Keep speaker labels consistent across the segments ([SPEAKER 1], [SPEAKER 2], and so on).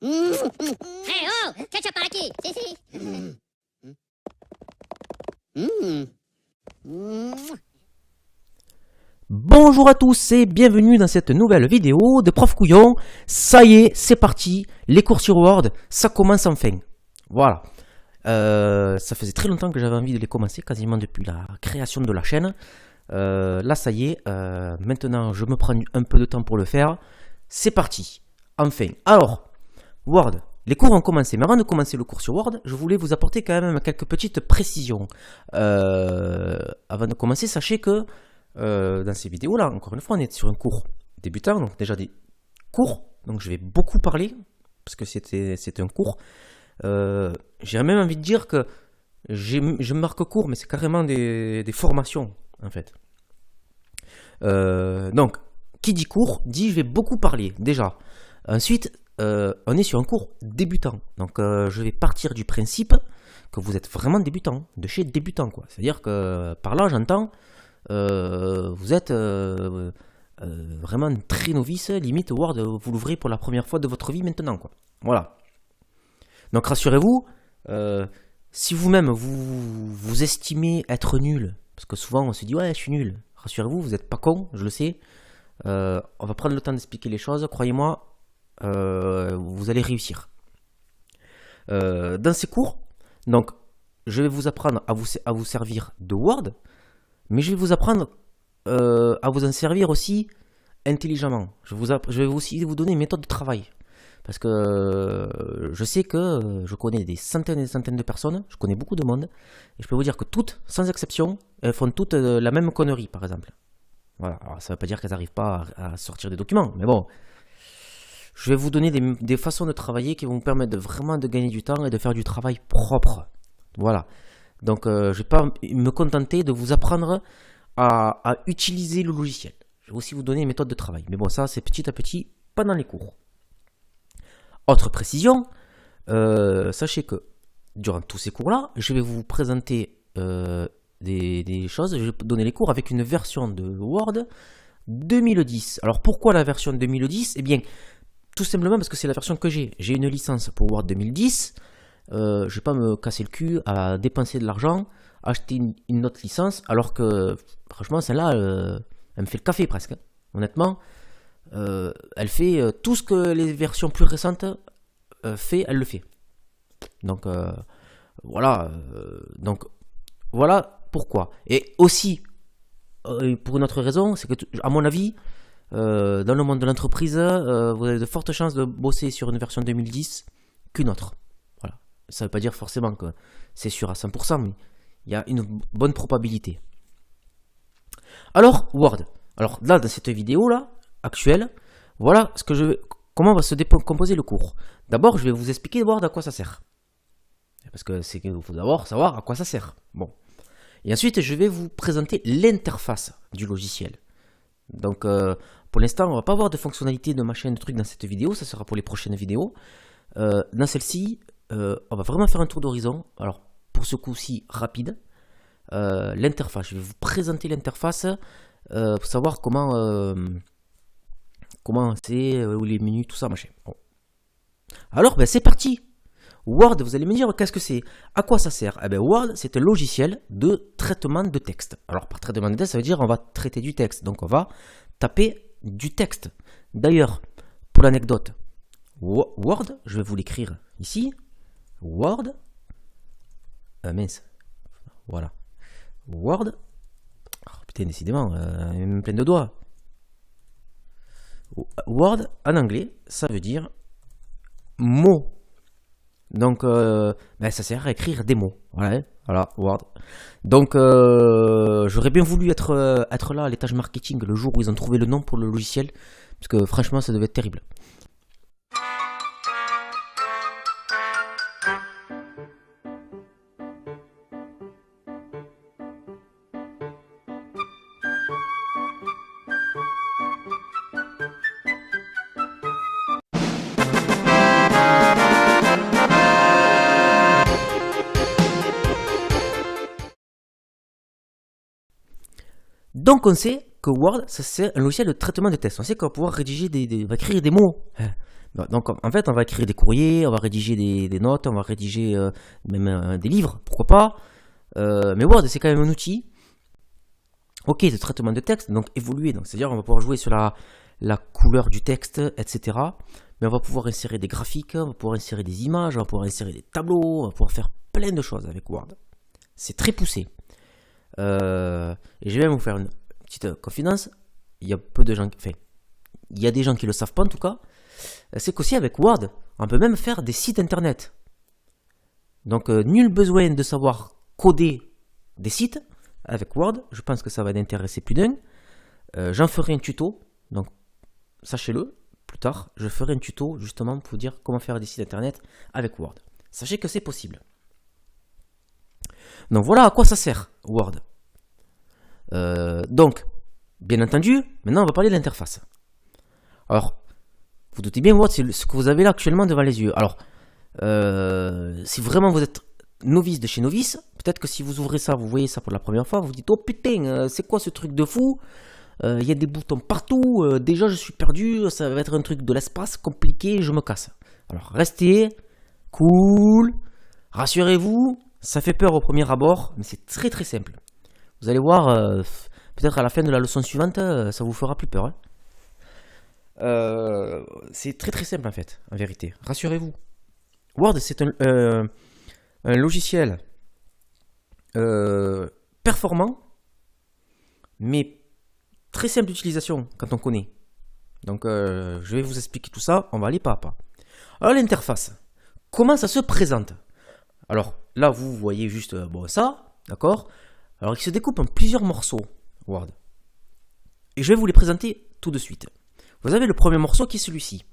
[SPEAKER 1] Hey oh, ketchup par aquí. Si, si.
[SPEAKER 2] Bonjour à tous et bienvenue dans cette nouvelle vidéo de Prof Couillon. Ça y est, c'est parti, les cours sur Word, ça commence enfin. Voilà, ça faisait très longtemps que j'avais envie de les commencer, quasiment depuis la création de la chaîne. Là ça y est, maintenant je me prends un peu de temps pour le faire. C'est parti, enfin. Alors, Word, les cours ont commencé, mais avant de commencer le cours sur Word, je voulais vous apporter quand même quelques petites précisions. Avant de commencer, sachez que dans ces vidéos-là, encore une fois, on est sur un cours débutant, donc déjà des cours, donc je vais beaucoup parler, parce que c'est un cours. J'ai même envie de dire que je marque cours, mais c'est carrément des formations, en fait. Donc, qui dit cours, dit je vais beaucoup parler, déjà. Ensuite, on est sur un cours débutant, donc je vais partir du principe que vous êtes vraiment débutant, de chez débutant, quoi. C'est-à-dire que par là, j'entends... vous êtes vraiment très novice, limite Word, vous l'ouvrez pour la première fois de votre vie maintenant, quoi. Voilà. Donc rassurez-vous, si vous-même vous estimez être nul, parce que souvent on se dit ouais je suis nul, rassurez-vous, vous n'êtes pas con, je le sais. On va prendre le temps d'expliquer les choses, croyez-moi, vous allez réussir. Dans ces cours, donc je vais vous apprendre à vous servir de Word, mais je vais vous apprendre à vous en servir aussi intelligemment. Je vais aussi vous donner une méthode de travail. Parce que je sais que je connais des centaines et des centaines de personnes, je connais beaucoup de monde, et je peux vous dire que toutes, sans exception, elles font toutes la même connerie, par exemple. Voilà. Alors ça ne veut pas dire qu'elles n'arrivent pas à sortir des documents, mais bon. Je vais vous donner des façons de travailler qui vont vous permettre vraiment de gagner du temps et de faire du travail propre. Voilà. Donc je ne vais pas me contenter de vous apprendre à utiliser le logiciel. Je vais aussi vous donner une méthode de travail. Mais bon, ça c'est petit à petit pendant les cours. Autre précision, sachez que durant tous ces cours-là, je vais vous présenter des choses. Je vais donner les cours avec une version de Word 2010. Alors pourquoi la version 2010 ? Eh bien, tout simplement parce que c'est la version que j'ai. J'ai une licence pour Word 2010. Je ne vais pas me casser le cul à dépenser de l'argent, acheter une autre licence, alors que franchement celle-là, elle me fait le café presque. Honnêtement, elle fait tout ce que les versions plus récentes elle le fait. Donc voilà pourquoi. Et aussi, pour une autre raison, c'est que à mon avis, dans le monde de l'entreprise, vous avez de fortes chances de bosser sur une version 2010 qu'une autre. Ça ne veut pas dire forcément que c'est sûr à 100%, mais il y a une bonne probabilité. Alors, Word. Alors là, dans cette vidéo-là, actuelle, voilà comment va se décomposer le cours. D'abord, je vais vous expliquer Word à quoi ça sert. Parce que il faut d'abord savoir à quoi ça sert. Bon. Et ensuite, je vais vous présenter l'interface du logiciel. Donc, pour l'instant, on ne va pas avoir de fonctionnalités de machin, de trucs dans cette vidéo. Ça sera pour les prochaines vidéos. Dans celle-ci, on va vraiment faire un tour d'horizon. Alors, pour ce coup-ci, rapide. L'interface. Je vais vous présenter l'interface pour savoir comment c'est, où les menus, tout ça, machin. Bon. Alors, ben, c'est parti. Word, vous allez me dire qu'est-ce que c'est, à quoi ça sert. Eh ben, Word, c'est un logiciel de traitement de texte. Alors, par traitement de texte, ça veut dire on va traiter du texte. Donc, on va taper du texte. D'ailleurs, pour l'anecdote, Word, je vais vous l'écrire ici. Word, mince, voilà, Word, oh, putain, décidément, même plein de doigts. Word, en anglais, ça veut dire mots. Donc, ben, ça sert à écrire des mots. Voilà, Word. Donc, j'aurais bien voulu être là à l'étage marketing le jour où ils ont trouvé le nom pour le logiciel, parce que franchement, ça devait être terrible. Donc on sait que Word, c'est un logiciel de traitement de texte. On sait qu'on va pouvoir rédiger on va écrire des mots. Donc en fait, on va écrire des courriers, on va rédiger des notes, on va rédiger même des livres, pourquoi pas. Mais Word, c'est quand même un outil, ok, de traitement de texte, donc évolué. Donc c'est-à-dire on va pouvoir jouer sur la couleur du texte, etc. Mais on va pouvoir insérer des graphiques, on va pouvoir insérer des images, on va pouvoir insérer des tableaux, on va pouvoir faire plein de choses avec Word. C'est très poussé. Et je vais même vous faire une petite confidence. Il y a peu de gens, enfin, il y a des gens qui le savent pas en tout cas. C'est qu'aussi avec Word, on peut même faire des sites internet. Donc nul besoin de savoir coder des sites avec Word. Je pense que ça va intéresser plus d'un. J'en ferai un tuto, donc sachez-le. Plus tard, je ferai un tuto justement pour vous dire comment faire des sites internet avec Word. Sachez que c'est possible. Donc voilà à quoi ça sert Word. Donc, bien entendu, maintenant on va parler de l'interface. Alors, vous doutez bien, Word, c'est ce que vous avez là actuellement devant les yeux. Alors, si vraiment vous êtes novice de chez novice, peut-être que si vous ouvrez ça, vous voyez ça pour la première fois, vous vous dites, oh putain, c'est quoi ce truc de fou? Il y a des boutons partout, déjà je suis perdu, ça va être un truc de l'espace compliqué, je me casse. Alors restez cool, rassurez-vous, ça fait peur au premier abord, mais c'est très très simple. Vous allez voir, peut-être à la fin de la leçon suivante, ça vous fera plus peur. C'est très très simple en fait, en vérité, rassurez-vous. Word, c'est un logiciel performant, mais très simple d'utilisation quand on connaît. Donc je vais vous expliquer tout ça, on va aller pas à pas. Alors l'interface, comment ça se présente? Alors là vous voyez juste bon, ça, d'accord? Alors il se découpe en plusieurs morceaux, Word. Et je vais vous les présenter tout de suite. Vous avez le premier morceau qui est celui-ci.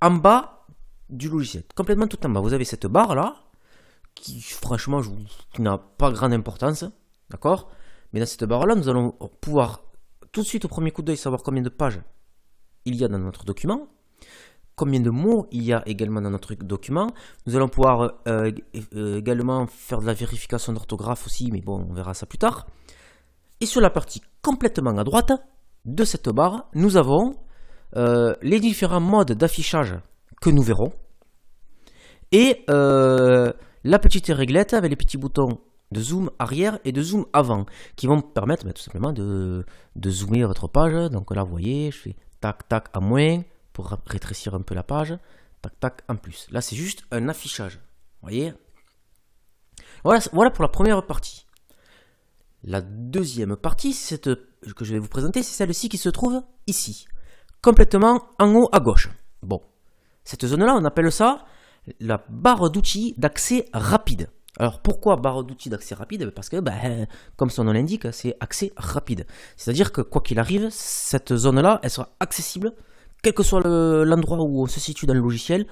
[SPEAKER 2] En bas du logiciel, complètement tout en bas, vous avez cette barre là, qui franchement qui n'a pas grande importance, d'accord? Mais dans cette barre là, nous allons pouvoir tout de suite au premier coup d'œil savoir combien de pages il y a dans notre document, combien de mots il y a également dans notre document. Nous allons pouvoir également faire de la vérification d'orthographe aussi, mais bon, on verra ça plus tard. Et sur la partie complètement à droite de cette barre, nous avons les différents modes d'affichage que nous verrons. Et la petite réglette avec les petits boutons de zoom arrière et de zoom avant, qui vont me permettre tout simplement de zoomer votre page. Donc là, vous voyez, je fais tac, tac en moins pour rétrécir un peu la page, tac, tac en plus. Là, c'est juste un affichage. Vous voyez, voilà pour la première partie. La deuxième partie, que je vais vous présenter, c'est celle-ci qui se trouve ici, complètement en haut à gauche. Bon, cette zone-là, on appelle ça la barre d'outils d'accès rapide. Alors pourquoi barre d'outils d'accès rapide? Parce que, comme son nom l'indique, c'est accès rapide. C'est-à-dire que quoi qu'il arrive, cette zone-là, elle sera accessible, quel que soit l'endroit où on se situe dans le logiciel,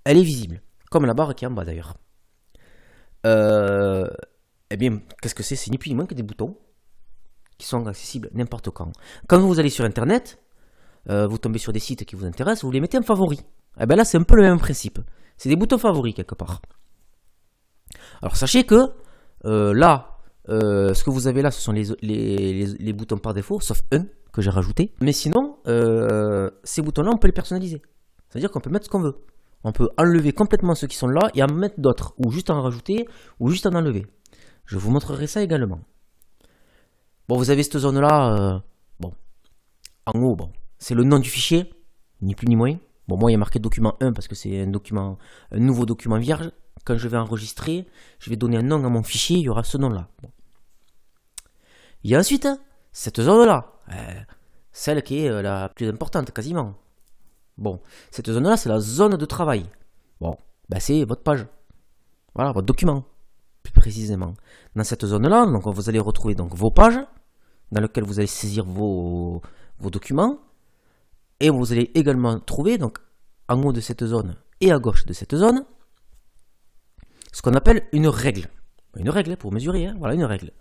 [SPEAKER 2] elle est visible. Comme la barre qui est en bas d'ailleurs. Eh bien, qu'est-ce que c'est? C'est ni plus ni moins que des boutons qui sont accessibles n'importe quand. Quand vous allez sur Internet, vous tombez sur des sites qui vous intéressent, vous les mettez en favori. Eh bien là, c'est un peu le même principe. C'est des boutons favoris quelque part. Alors sachez que là, ce que vous avez là, ce sont les boutons par défaut, sauf un que j'ai rajouté. Mais sinon, ces boutons-là, on peut les personnaliser. C'est-à-dire qu'on peut mettre ce qu'on veut. On peut enlever complètement ceux qui sont là et en mettre d'autres, ou juste en rajouter, ou juste en enlever. Je vous montrerai ça également. Bon, vous avez cette zone-là, bon, en haut, bon, c'est le nom du fichier, ni plus ni moins. Bon, moi, il y a marqué document 1 parce que c'est un nouveau document vierge. Quand je vais enregistrer, je vais donner un nom à mon fichier, il y aura ce nom-là. Bon. Il y a ensuite cette zone-là, celle qui est la plus importante, quasiment. Bon, cette zone-là, c'est la zone de travail. Bon, c'est votre page. Voilà, votre document, plus précisément. Dans cette zone-là, donc, vous allez retrouver donc, vos pages, dans lesquelles vous allez saisir vos documents. Et vous allez également trouver, donc, en haut de cette zone et à gauche de cette zone, ce qu'on appelle une règle. Une règle pour mesurer, hein, voilà une règle.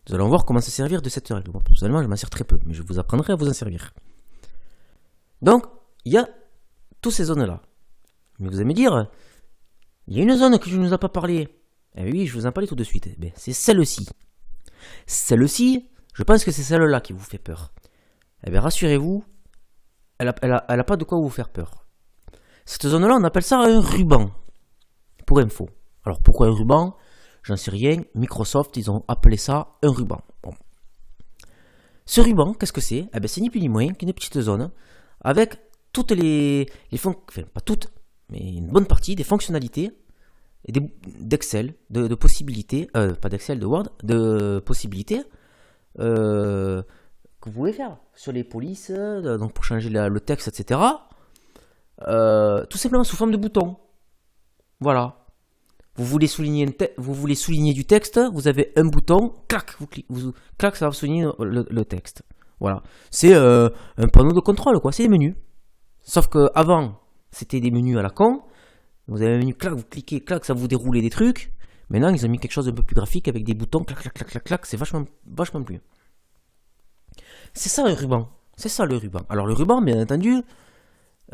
[SPEAKER 2] Nous allons voir comment se servir de cette règle. Bon, personnellement, je m'en sers très peu, mais je vous apprendrai à vous en servir. Donc, il y a toutes ces zones-là. Mais vous allez me dire, il y a une zone que je ne vous ai pas parlé. Eh oui, je vous en parlais tout de suite. C'est celle-ci. Celle-ci, je pense que c'est celle-là qui vous fait peur. Eh bien, rassurez-vous, elle n'a pas de quoi vous faire peur. Cette zone-là, on appelle ça un ruban, pour info. Alors pourquoi un ruban? J'en sais rien. Microsoft, ils ont appelé ça un ruban. Bon. Ce ruban, qu'est-ce que c'est? Eh ben, c'est ni plus ni moins qu'une petite zone avec toutes les enfin, pas toutes, mais une bonne partie des fonctionnalités d'Excel, de possibilités, pas d'Excel, de Word, de possibilités que vous pouvez faire sur les polices, donc pour changer le texte, etc. Tout simplement sous forme de boutons. Voilà. Vous voulez souligner du texte, vous avez un bouton, clac, clac, ça va souligner le texte. Voilà. C'est un panneau de contrôle, quoi. C'est des menus. Sauf que avant, c'était des menus à la con. Vous avez un menu, clac, vous cliquez, clac, ça vous déroulait des trucs. Maintenant, ils ont mis quelque chose d'un peu plus graphique avec des boutons, clac, clac, clac, clac, clac. C'est vachement plus. C'est ça un ruban. C'est ça le ruban. Alors le ruban, bien entendu,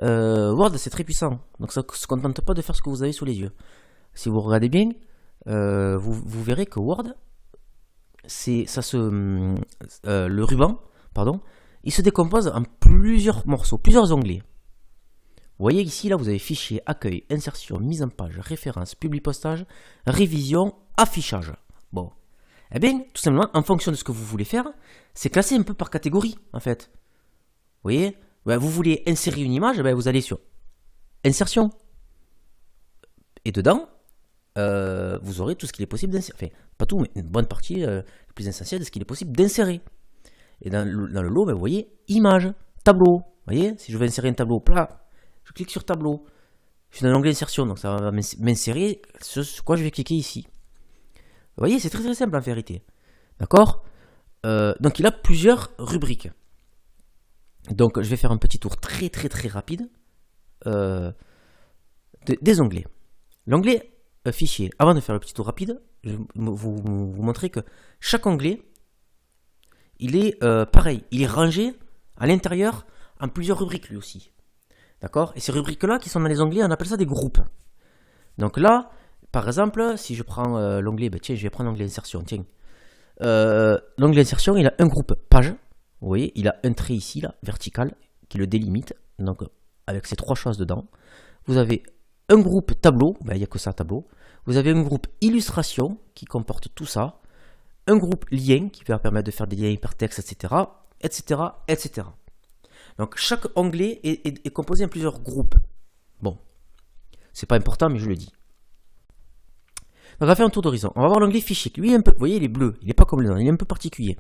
[SPEAKER 2] Word, c'est très puissant. Donc ça ne se contente pas de faire ce que vous avez sous les yeux. Si vous regardez bien, vous verrez que Word, le ruban, pardon, il se décompose en plusieurs morceaux, plusieurs onglets. Vous voyez ici, là, vous avez fichier, accueil, insertion, mise en page, référence, publipostage, révision, affichage. Bon. Eh bien, tout simplement, en fonction de ce que vous voulez faire, c'est classé un peu par catégorie, en fait. Vous voyez, vous voulez insérer une image, vous allez sur insertion. Et dedans, vous aurez tout ce qu'il est possible d'insérer. Enfin, pas tout, mais une bonne partie, la plus essentielle de ce qu'il est possible d'insérer. Et dans le lot, vous voyez, image, tableau. Vous voyez, si je veux insérer un tableau plat, je clique sur tableau. Je suis dans l'onglet insertion, donc ça va m'insérer sur quoi je vais cliquer ici. Vous voyez, c'est très très simple en vérité. D'accord? Donc il a plusieurs rubriques. Donc je vais faire un petit tour très très très rapide des onglets. L'onglet fichier. Avant de faire le petit tour rapide, je vais vous montrer que chaque onglet, il est pareil. Il est rangé à l'intérieur en plusieurs rubriques lui aussi. D'accord? Et ces rubriques-là qui sont dans les onglets, on appelle ça des groupes. Donc là, par exemple, si je prends l'onglet, tiens, je vais prendre l'onglet insertion. Tiens. L'onglet insertion, il a un groupe page. Vous voyez, il a un trait ici, là, vertical, qui le délimite. Donc, avec ces trois choses dedans. Vous avez un groupe tableau, il n'y a que ça, tableau. Vous avez un groupe illustration, qui comporte tout ça. Un groupe lien, qui va permettre de faire des liens hypertextes, etc. etc., etc. Donc, chaque onglet est composé en plusieurs groupes. Bon, c'est pas important, mais je le dis. Donc, on va faire un tour d'horizon. On va voir l'onglet fichier. Lui, un peu, vous voyez, il est bleu. Il n'est pas comme les autres. Il est un peu particulier.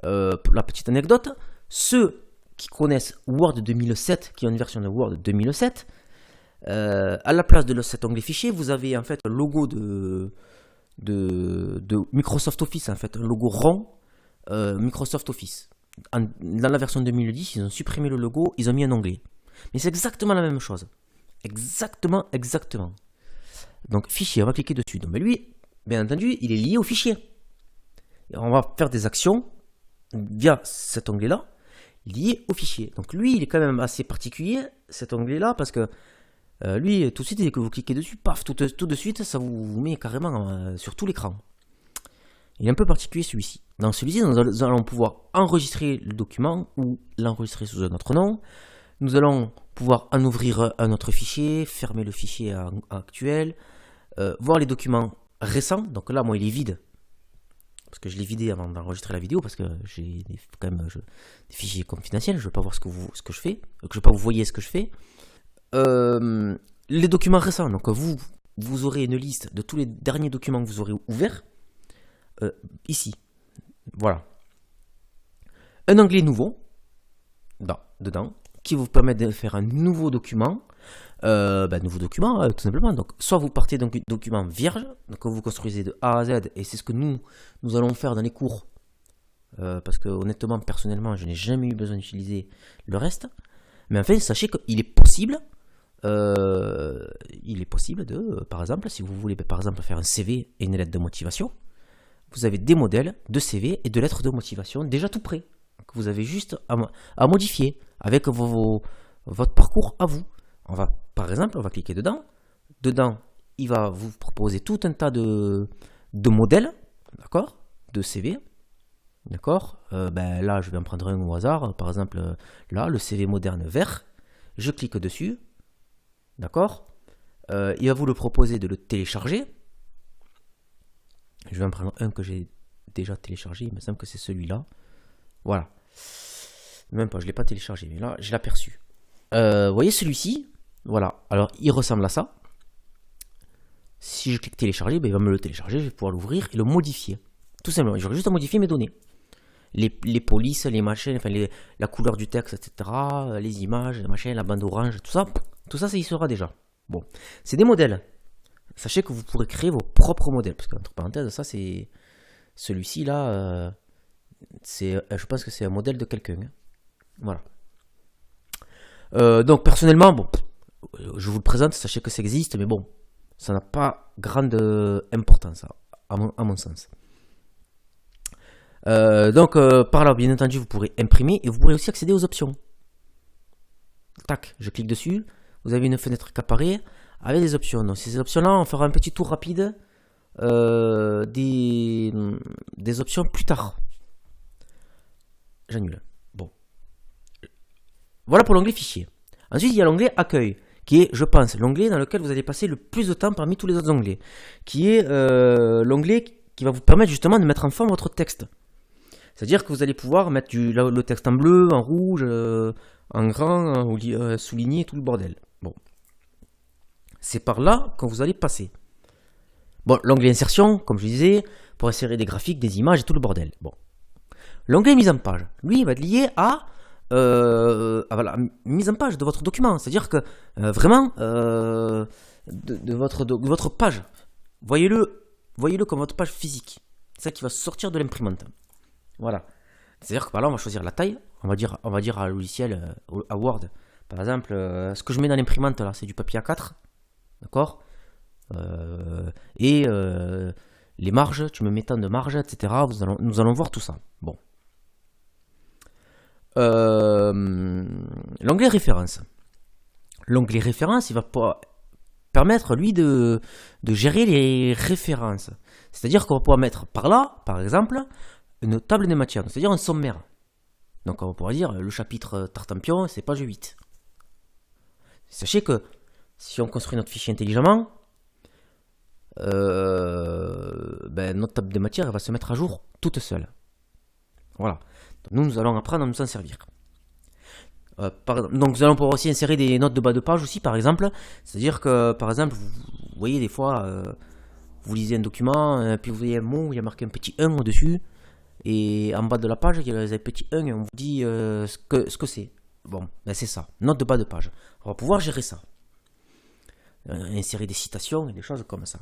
[SPEAKER 2] Pour la petite anecdote, ceux qui connaissent Word 2007, qui ont une version de Word 2007, à la place de cet onglet fichier, vous avez en fait le logo de Microsoft Office, en fait, un logo rond Microsoft Office. Dans la version 2010, ils ont supprimé le logo, ils ont mis un onglet. Mais c'est exactement la même chose. Exactement. Donc fichier, on va cliquer dessus. Donc lui, bien entendu, il est lié au fichier. Et on va faire des actions via cet onglet-là, lié au fichier. Donc lui, il est quand même assez particulier, cet onglet-là, parce que lui, tout de suite, dès que vous cliquez dessus, paf, tout de suite, ça vous met carrément sur tout l'écran. Il est un peu particulier celui-ci. Dans celui-ci, nous allons pouvoir enregistrer le document ou l'enregistrer sous un autre nom. Nous allons pouvoir en ouvrir un autre fichier, fermer le fichier actuel, voir les documents récents. Donc là, moi, il est vide. Parce que je l'ai vidé avant d'enregistrer la vidéo, parce que j'ai quand même des fichiers confidentiels. Je ne veux pas voir ce que je fais, que je ne veux pas vous voyez ce que je fais. Les documents récents. Donc vous aurez une liste de tous les derniers documents que vous aurez ouverts. Ici, voilà, un onglet nouveau dedans qui vous permet de faire un nouveau document, tout simplement. Donc, soit vous partez d'un document vierge, donc vous construisez de A à Z, et c'est ce que nous allons faire dans les cours, parce que honnêtement, personnellement, je n'ai jamais eu besoin d'utiliser le reste. Mais enfin, sachez qu'il est possible. De, par exemple, si vous voulez, par exemple, faire un CV et une lettre de motivation. Vous avez des modèles de CV et de lettres de motivation déjà tout prêts, que vous avez juste à modifier avec votre parcours à vous. Par exemple, on va cliquer dedans. Dedans, il va vous proposer tout un tas de modèles, d'accord, de CV. D'accord. Là, je vais en prendre un au hasard. Par exemple, là, le CV moderne vert. Je clique dessus. D'accord? Il va vous le proposer de le télécharger. Je vais en prendre un que j'ai déjà téléchargé. Il me semble que c'est celui-là. Voilà. Même pas, je ne l'ai pas téléchargé, mais là, je l'ai aperçu. Vous voyez celui-ci? Voilà. Alors, il ressemble à ça. Si je clique télécharger, ben, il va me le télécharger. Je vais pouvoir l'ouvrir et le modifier. Tout simplement. J'aurai juste à modifier mes données. Les polices, les machins, enfin la couleur du texte, etc. Les images, les machins, la bande orange, tout ça. Tout ça, ça y sera déjà. Bon. C'est des modèles. Sachez que vous pourrez créer vos propres modèles. Parce qu'entre parenthèses, ça, c'est... Celui-ci, là, je pense que c'est un modèle de quelqu'un. Hein. Voilà. Donc, personnellement, bon, je vous le présente, sachez que ça existe, mais bon, ça n'a pas grande importance, à mon sens. Donc, par là, bien entendu, vous pourrez imprimer et vous pourrez aussi accéder aux options. Tac, je clique dessus. Vous avez une fenêtre qui apparaît avec des options. Donc, ces options-là, on fera un petit tour rapide des options plus tard. J'annule. Bon. Voilà pour l'onglet fichier. Ensuite, il y a l'onglet accueil, qui est, je pense, l'onglet dans lequel vous allez passer le plus de temps parmi tous les autres onglets. Qui est l'onglet qui va vous permettre justement de mettre en forme votre texte. C'est-à-dire que vous allez pouvoir mettre le texte en bleu, en rouge, en grand, souligné, tout le bordel. Bon. C'est par là que vous allez passer. Bon, l'onglet insertion, comme je disais, pour insérer des graphiques, des images et tout le bordel. Bon. L'onglet mise en page, lui, il va être lié à la mise en page de votre document. C'est-à-dire que vraiment, de votre page, voyez-le comme votre page physique. C'est ça qui va sortir de l'imprimante. Voilà. C'est-à-dire que par là, on va choisir la taille. On va dire à logiciel, à Word, par exemple, ce que je mets dans l'imprimante là, c'est du papier A4. D'accord? Les marges, tu me mets tant de marges, etc. Nous allons voir tout ça. Bon. L'onglet référence. L'onglet référence, il va permettre, lui, de gérer les références. C'est-à-dire qu'on va pouvoir mettre par là, par exemple, une table des matières, c'est-à-dire un sommaire. Donc on va pouvoir dire le chapitre Tartampion, c'est page 8. Sachez que si on construit notre fichier intelligemment, notre table des matières elle va se mettre à jour toute seule. Voilà. Donc, nous allons apprendre à nous en servir. Donc nous allons pouvoir aussi insérer des notes de bas de page aussi, par exemple. C'est-à-dire que, par exemple, vous voyez des fois, vous lisez un document, puis vous voyez un mot, il y a marqué un petit 1 au-dessus. Et en bas de la page, il y a un petit 1 et on vous dit ce que c'est. Bon, ben c'est ça, note de bas de page. On va pouvoir gérer ça. Insérer des citations et des choses comme ça.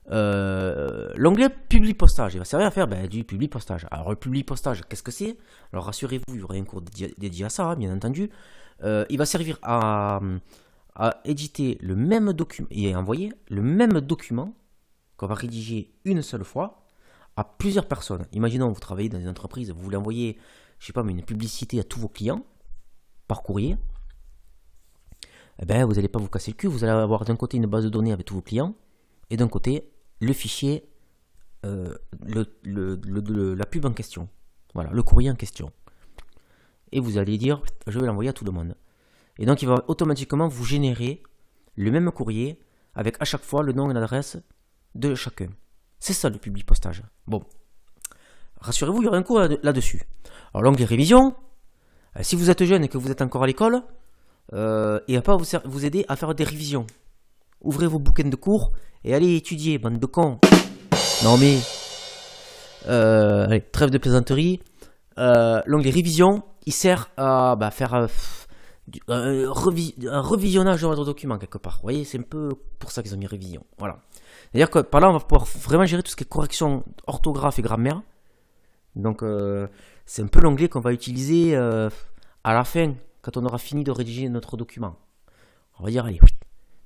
[SPEAKER 2] L'onglet publi postage, il va servir à faire du publi postage. Alors le publi postage, qu'est-ce que c'est? Alors rassurez-vous, il y aura un cours dédié à ça, bien entendu. Il va servir à éditer le même document et à envoyer le même document qu'on va rédiger une seule fois à plusieurs personnes. Imaginons, vous travaillez dans une entreprise, vous voulez envoyer, je sais pas, une publicité à tous vos clients par courrier. Eh ben, vous n'allez pas vous casser le cul, vous allez avoir d'un côté une base de données avec tous vos clients et d'un côté le fichier, la pub en question. Voilà, le courrier en question. Et vous allez dire, je vais l'envoyer à tout le monde. Et donc, il va automatiquement vous générer le même courrier avec à chaque fois le nom et l'adresse de chacun. C'est ça le public postage. Bon, rassurez-vous, il y aura un cours là-dessus. Alors, l'onglet révision, si vous êtes jeune et que vous êtes encore à l'école, il va pas vous aider à faire des révisions. Ouvrez vos bouquins de cours et allez étudier, bande de cons. Non mais, allez, trêve de plaisanterie. L'onglet révision, il sert à faire un revisionnage de votre document quelque part. Vous voyez, c'est un peu pour ça qu'ils ont mis révision. Voilà. C'est-à-dire que par là, on va pouvoir vraiment gérer tout ce qui est correction, orthographe et grammaire. Donc, c'est un peu l'onglet qu'on va utiliser à la fin, quand on aura fini de rédiger notre document. On va dire, allez,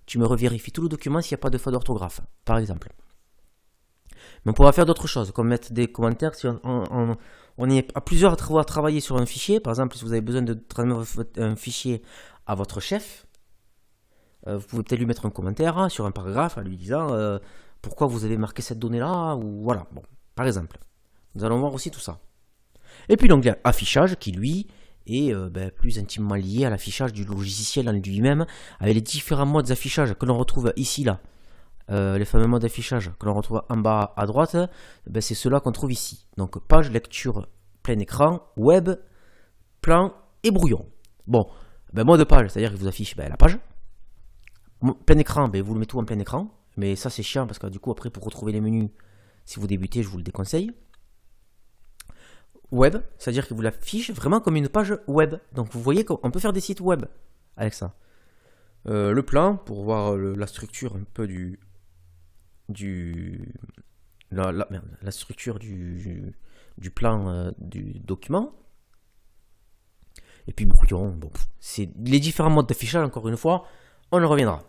[SPEAKER 2] tu me revérifies tout le document s'il n'y a pas de faute d'orthographe, par exemple. Mais on pourra faire d'autres choses, comme mettre des commentaires. Si on est à plusieurs à travailler sur un fichier, par exemple, si vous avez besoin de transmettre un fichier à votre chef, vous pouvez peut-être lui mettre un commentaire sur un paragraphe en lui disant pourquoi vous avez marqué cette donnée-là, ou voilà, bon, par exemple. Nous allons voir aussi tout ça. Et puis l'onglet affichage qui, lui, est plus intimement lié à l'affichage du logiciel en lui-même, avec les différents modes d'affichage que l'on retrouve ici, là. Les fameux modes d'affichage que l'on retrouve en bas à droite, c'est ceux-là qu'on trouve ici. Donc page, lecture, plein écran, web, plan et brouillon. Bon, mode page, c'est-à-dire qu'il vous affiche la page. Plein écran, vous le mettez tout en plein écran. Mais ça c'est chiant parce que du coup après pour retrouver les menus, si vous débutez, je vous le déconseille. Web, c'est-à-dire qu'il vous l'affiche vraiment comme une page web. Donc vous voyez qu'on peut faire des sites web avec ça. Le plan, pour voir la structure un peu la structure du plan du document. Et puis brouillon, bon, c'est les différents modes d'affichage, encore une fois, on en reviendra.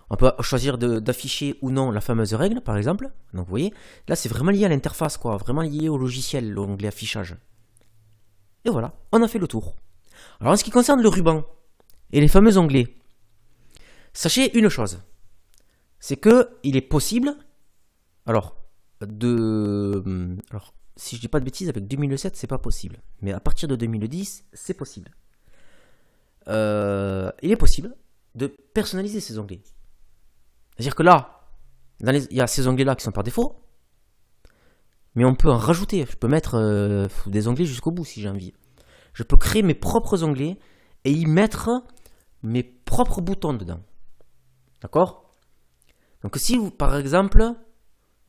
[SPEAKER 2] On peut choisir d'afficher ou non la fameuse règle, par exemple. Donc vous voyez, là c'est vraiment lié à l'interface, quoi, vraiment lié au logiciel, l'onglet affichage. Et voilà, on a fait le tour. Alors en ce qui concerne le ruban et les fameux onglets, sachez une chose, c'est que il est possible, alors si je dis pas de bêtises, avec 2007 c'est pas possible, mais à partir de 2010 c'est possible. Il est possible de personnaliser ces onglets. C'est-à-dire que là, il y a ces onglets-là qui sont par défaut, mais on peut en rajouter. Je peux mettre des onglets jusqu'au bout si j'ai envie. Je peux créer mes propres onglets et y mettre mes propres boutons dedans. D'accord? Donc si vous, par exemple,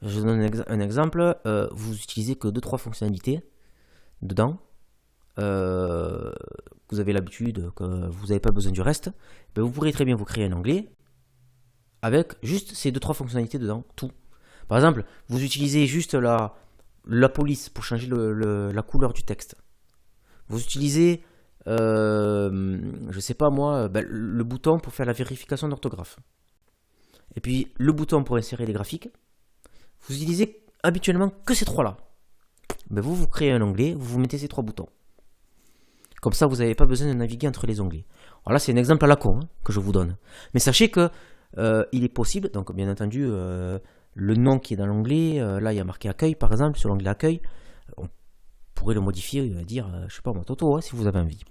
[SPEAKER 2] je donne un exemple, vous utilisez que 2-3 fonctionnalités dedans, vous avez l'habitude, que vous n'avez pas besoin du reste, vous pourrez très bien vous créer un onglet avec juste ces 2-3 fonctionnalités dedans, tout. Par exemple, vous utilisez juste la police pour changer la couleur du texte. Vous utilisez, je sais pas moi, le bouton pour faire la vérification d'orthographe. Et puis le bouton pour insérer les graphiques. Vous utilisez habituellement que ces 3-là. Vous créez un onglet, vous mettez ces 3 boutons. Comme ça, vous n'avez pas besoin de naviguer entre les onglets. Alors là, c'est un exemple à la con que je vous donne. Mais sachez que il est possible, donc bien entendu, le nom qui est dans l'onglet, là il y a marqué accueil par exemple, sur l'onglet accueil, on pourrait le modifier, dire, je sais pas moi, Toto, si vous avez envie.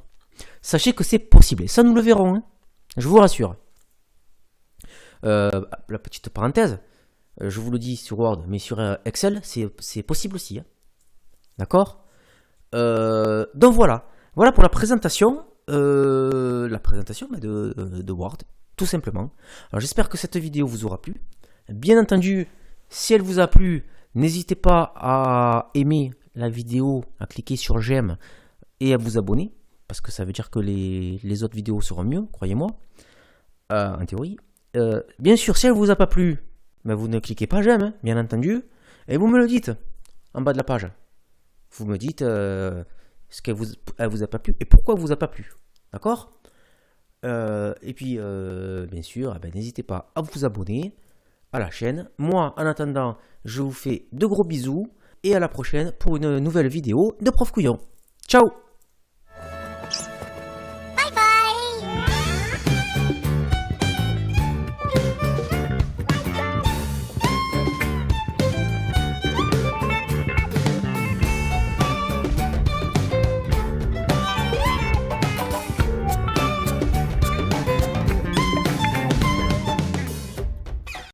[SPEAKER 2] Sachez que c'est possible, et ça nous le verrons, je vous rassure. La petite parenthèse, je vous le dis sur Word, mais sur Excel, c'est possible aussi. D'accord? Donc voilà pour la présentation, de Word. Tout simplement. Alors j'espère que cette vidéo vous aura plu. Bien entendu, si elle vous a plu, n'hésitez pas à aimer la vidéo, à cliquer sur j'aime et à vous abonner, parce que ça veut dire que les autres vidéos seront mieux, croyez-moi, en théorie. Bien sûr, si elle vous a pas plu, vous ne cliquez pas j'aime, bien entendu, et vous me le dites en bas de la page. Vous me dites ce qu'elle vous a pas plu et pourquoi elle vous a pas plu. D'accord? Et puis, bien sûr, n'hésitez pas à vous abonner à la chaîne. Moi, en attendant, je vous fais de gros bisous et à la prochaine pour une nouvelle vidéo de Prof Couillon. Ciao!